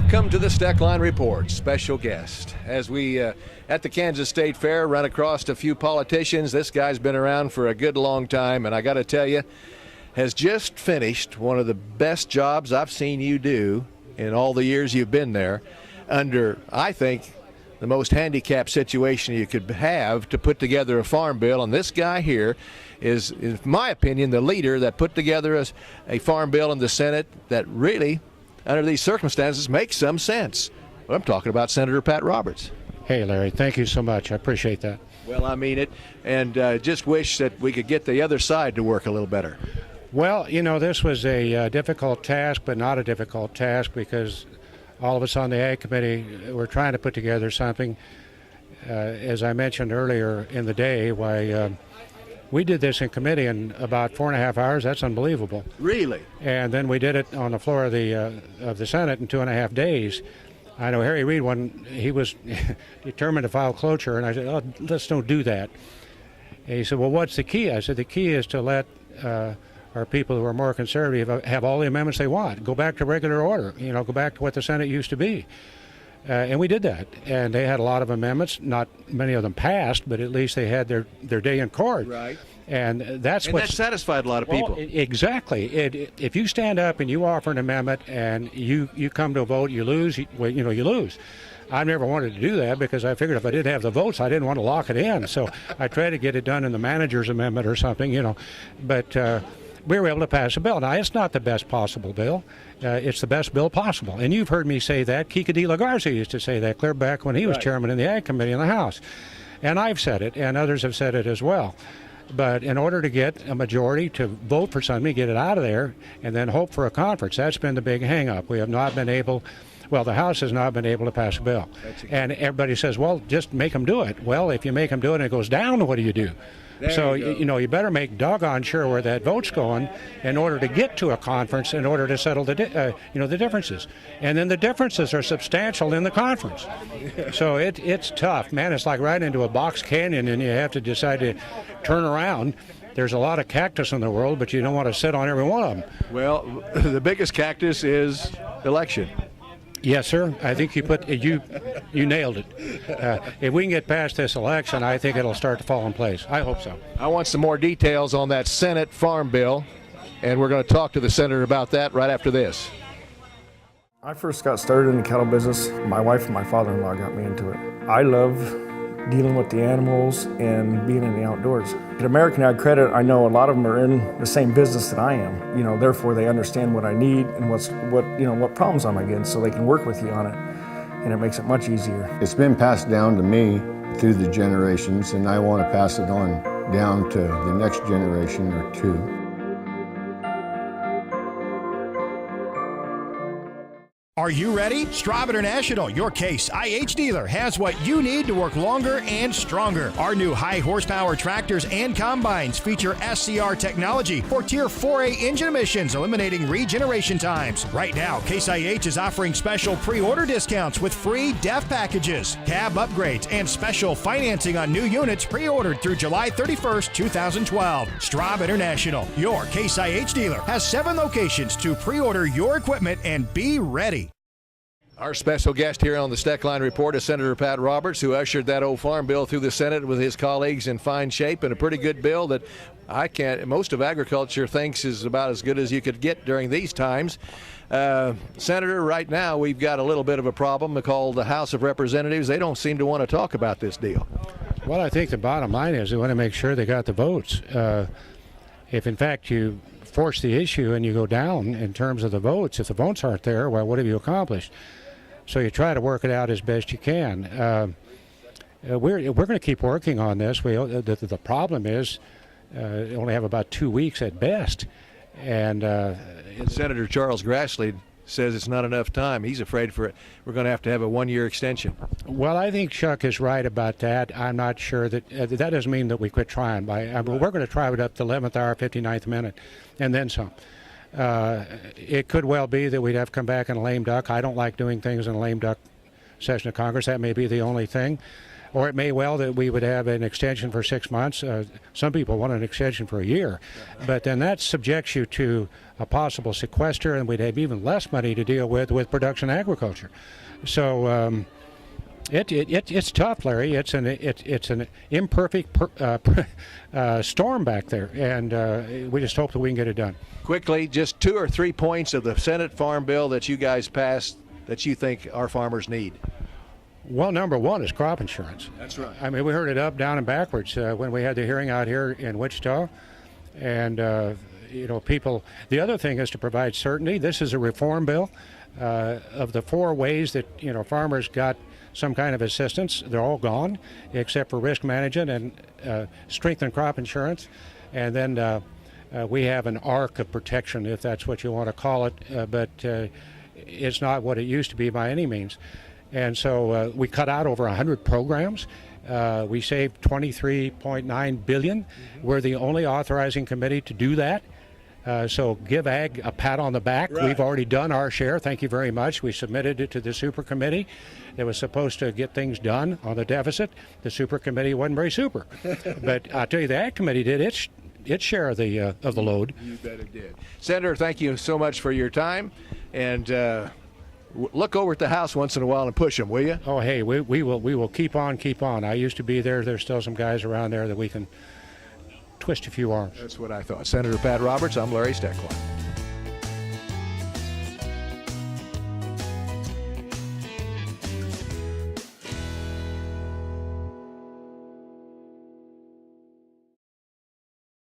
Welcome to the Steckline Report. Special guest. As we, at the Kansas State Fair, run across a few politicians. This guy's been around for a good long time, and I got to tell you, has just finished one of the best jobs I've seen you do in all the years you've been there, under, I think, the most handicapped situation you could have to put together a farm bill. And this guy here is, in my opinion, the leader that put together a farm bill in the Senate that really, under these circumstances, makes some sense. Well, I'm talking about Senator Pat Roberts. Hey, Larry, thank you so much. I appreciate that. Well, I mean it, and just wish that we could get the other side to work a little better. Well, you know, this was a difficult task, but not a difficult task, because all of us on the Ag Committee were trying to put together something. As I mentioned earlier in the day, we did this in committee in about 4.5 hours. That's unbelievable. Really? And then we did it on the floor of the Senate in 2.5 days. I know Harry Reid, he was determined to file cloture, and I said, oh, let's don't do that. And he said, well, what's the key? I said, the key is to let our people who are more conservative have all the amendments they want. Go back to regular order, you know, go back to what the Senate used to be. And we did that. And they had a lot of amendments. Not many of them passed, but at least they had their day in court. Right. And that satisfied a lot of people. Well, exactly. If you stand up and you offer an amendment and you come to a vote, you lose, you lose. I never wanted to do that, because I figured if I didn't have the votes, I didn't want to lock it in. So I tried to get it done in the manager's amendment or something, you know. But we were able to pass a bill. Now, it's not the best possible bill. It's the best bill possible. And you've heard me say that. Kika de la Garza used to say that clear back when he was chairman in the Ag Committee in the House. And I've said it, and others have said it as well. But in order to get a majority to vote for something, get it out of there, and then hope for a conference, that's been the big hang-up. We have not been able, well, the House has not been able to pass a bill. And everybody says, well, just make them do it. Well, if you make them do it and it goes down, what do you do? So, you better make doggone sure where that vote's going in order to get to a conference, in order to settle the differences. And then the differences are substantial in the conference. So it's tough, man. It's like riding into a box canyon, and you have to decide to turn around. There's a lot of cactus in the world, but you don't want to sit on every one of them. Well, the biggest cactus is election. Yes, sir. I think you nailed it. If we can get past this election, I think it'll start to fall in place. I hope so. I want some more details on that Senate farm bill, and we're going to talk to the senator about that right after this. I first got started in the cattle business. My wife and my father-in-law got me into it. I love dealing with the animals and being in the outdoors. At American Ag Credit, I know a lot of them are in the same business that I am. Therefore they understand what I need and what problems I'm against, so they can work with you on it, and it makes it much easier. It's been passed down to me through the generations, and I want to pass it on down to the next generation or two. Are you ready? Straub International, your Case IH dealer, has what you need to work longer and stronger. Our new high horsepower tractors and combines feature SCR technology for Tier 4A engine emissions, eliminating regeneration times. Right now, Case IH is offering special pre-order discounts with free DEF packages, cab upgrades, and special financing on new units pre-ordered through July 31st, 2012. Straub International, your Case IH dealer, has 7 locations to pre-order your equipment and be ready. Our special guest here on the Steckline Report is Senator Pat Roberts, who ushered that old farm bill through the Senate with his colleagues in fine shape, and a pretty good bill that most of agriculture thinks is about as good as you could get during these times. Senator, right now we've got a little bit of a problem called the House of Representatives. They don't seem to want to talk about this deal. Well, I think the bottom line is they want to make sure they got the votes. If in fact you force the issue and you go down in terms of the votes, if the votes aren't there, well, what have you accomplished? So you try to work it out as best you can. We're going to keep working on this. The problem is we only have about 2 weeks at best. And Senator Charles Grassley says it's not enough time. He's afraid for it. We're going to have a 1-year extension. Well, I think Chuck is right about that. I'm not sure that that doesn't mean that we quit trying. We're going to try it up to the 11th hour, 59th minute, and then some. It could well be that we'd have to come back in a lame duck. I don't like doing things in a lame duck session of Congress. That may be the only thing. Or it may well that we would have an extension for 6 months. Some people want an extension for a year. But then that subjects you to a possible sequester, and we'd have even less money to deal with production agriculture. So it's tough, Larry. It's an imperfect storm back there, and we just hope that we can get it done. Quickly, just 2 or 3 points of the Senate Farm Bill that you guys passed that you think our farmers need. Well, number one is crop insurance. That's right. I mean, we heard it up, down, and backwards when we had the hearing out here in Wichita. And, people, the other thing is to provide certainty. This is a reform bill. Of the 4 ways that, farmers got some kind of assistance, they're all gone, except for risk management and strengthened crop insurance. And then we have an arc of protection, if that's what you want to call it, but it's not what it used to be by any means. And so we cut out over 100 programs. We saved $23.9 billion. We're the only authorizing committee to do that. So give Ag a pat on the back. Right. We've already done our share. Thank you very much. We submitted it to the super committee that was supposed to get things done on the deficit. The super committee wasn't very super. But I'll tell you, the Ag committee did its share of the load. You bet it did. Senator, thank you so much for your time. And look over at the house once in a while and push them, will you? Oh, hey, we will keep on. I used to be there. There's still some guys around there that we can twist a few arms. That's what I thought. Senator Pat Roberts, I'm Larry Steckline.